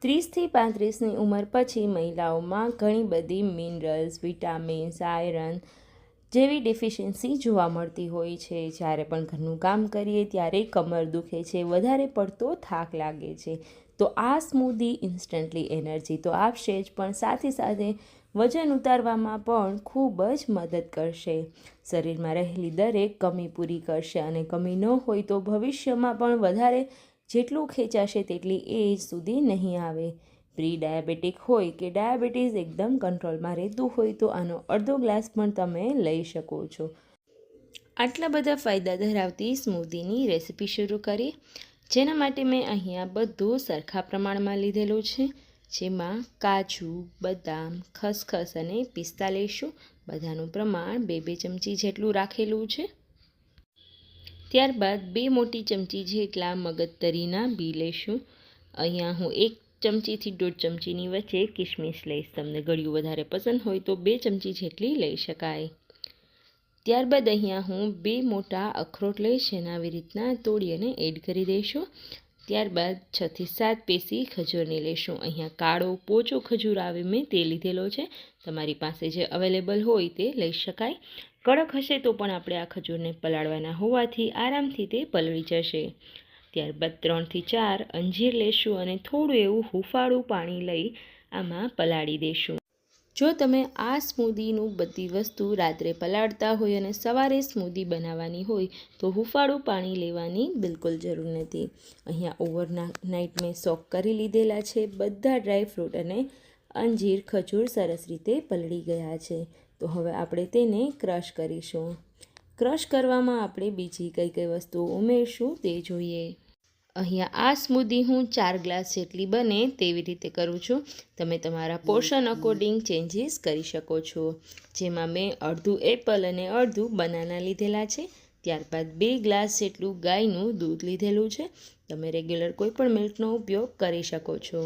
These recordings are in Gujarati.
30થી 35ની ઉંમર પછી મહિલાઓમાં ઘણી બધી મિનરલ્સ, વિટામિન્સ, આયરન જેવી ડેફિશિયન્સી જોવા મળતી હોય છે. જ્યારે પણ ઘરનું કામ કરીએ ત્યારે કમર દુખે છે, વધારે પડતો થાક લાગે છે, તો આ સ્મૂધી ઇન્સ્ટન્ટલી એનર્જી તો આપશે જ, પણ સાથે વજન ઉતારવામાં પણ ખૂબ જ મદદ કરશે. શરીરમાં રહેલી દરેક કમી પૂરી કરશે અને કમી ન હોય તો ભવિષ્યમાં પણ વધારે જેટલું ખેંચાશે તેટલી એજ સુધી નહીં આવે. પ્રી ડાયાબિટીક હોય કે ડાયાબિટીસ એકદમ કંટ્રોલમાં રહેતું હોય તો આનો અડધો ગ્લાસ પણ તમે લઈ શકો છો. આટલા બધા ફાયદા ધરાવતી સ્મૂધીની રેસિપી શરૂ કરીએ, જેના માટે મેં અહીંયા બધું સરખા પ્રમાણમાં લીધેલું છે. જેમાં કાજુ, બદામ, ખસખસ અને પિસ્તા લઈશું. બધાનું પ્રમાણ 2-2 ચમચી જેટલું રાખેલું છે. ત્યારબાદ 2 મોટી ચમચી જેટલા મગજતરીના બી લઈશું. અહીંયા હું 1 ચમચીથી 1.5 ચમચીની વચ્ચે કિશમિશ લઈશ. તમને ગળ્યું વધારે પસંદ હોય તો 2 ચમચી જેટલી લઈ શકાય. ત્યારબાદ અહીંયા હું 2 મોટા અખરોટ લઈશ, અને આવી રીતના તોડી અને એડ કરી દઈશું. ત્યારબાદ 6 થી 7 પેસી ખજૂરની લઈશું. અહીંયા કાળો પોચો ખજૂર આવે મેં તે લીધેલો છે. તમારી પાસે જે અવેલેબલ હોય તે લઈ શકાય. કડક હશે તો પણ આપણે આ ખજૂરને પલાળવાના હોવાથી આરામથી તે પલળી જશે. ત્યારબાદ 3 થી 4 અંજીર લઈશું અને થોડું એવું હુંફાળું પાણી લઈ આમાં પલાળી દઈશું. જો તમે આ સ્મૂધીનું બધી વસ્તુ રાત્રે પલાળતા હોય અને સવારે સ્મૂધી બનાવવાની હોય તો હુંફાળું પાણી લેવાની બિલકુલ જરૂર નથી. અહીંયા ઓવરનાઇટ મેં સોક કરી લીધેલા છે. બધા ડ્રાયફ્રૂટ અને અંજીર, ખજૂર સરસ રીતે પલળી ગયા છે. તો હવે આપણે તેને ક્રશ કરીશું. ક્રશ કરવામાં આપણે બીજી કઈ વસ્તુઓ ઉમેરશું તે જોઈએ. અહીંયા આ સ્મૂધી હું 4 ગ્લાસ જેટલી બને તેવી રીતે કરું છું. તમે તમારા પોર્શન અકોર્ડિંગ ચેન્જીસ કરી શકો છો. જેમાં મેં અડધું એપલ અને અડધું બનાના લીધેલા છે. ત્યારબાદ 2 ગ્લાસ જેટલું ગાયનું દૂધ લીધેલું છે. તમે રેગ્યુલર કોઈ પણ મિલ્કનો ઉપયોગ કરી શકો છો.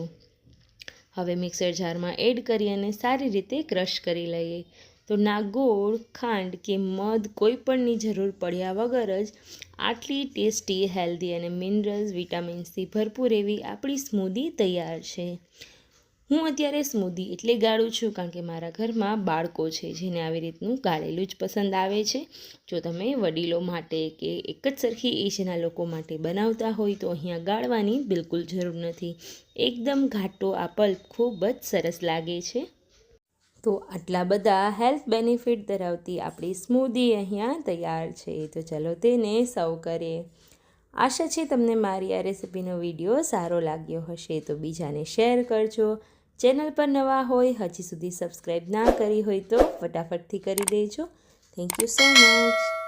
હવે મિક્સર જારમાં એડ કરી અને સારી રીતે ક્રશ કરી લઈએ. તો ના ગોળ, ખાંડ કે મધ કોઈ પણની જરૂર પડ્યા વગર જ આટલી ટેસ્ટી, હેલ્ધી અને મિનરલ્સ, વિટામિન્સથી ભરપૂર એવી આપણી સ્મૂધી તૈયાર છે. હું અત્યારે સ્મૂધી એટલે ગાળું છું કારણ કે મારા ઘરમાં બાળકો છે જેને આવી રીતનું ગાળેલું જ પસંદ આવે છે. જો તમે વડીલો માટે કે એક જ સરખી એજના લોકો માટે બનાવતા હોય તો અહીંયા ગાળવાની બિલકુલ જરૂર નથી. એકદમ ઘાટો આ પલ્પ ખૂબ જ સરસ લાગે છે. તો આટલા બધા હેલ્થ બેનિફિટ ધરાવતી આપણી સ્મૂધી અહીંયા તૈયાર છે. તો ચલો તેને સર્વ કરીએ. આશા છે તમને મારી આ રેસિપીનો વિડીયો સારો લાગ્યો હશે. તો બીજાને શેર કરજો. ચેનલ પર નવા હોય, હજી સુધી સબસ્ક્રાઈબ ના કરી હોય તો ફટાફટથી કરી દેજો. Thank you so much.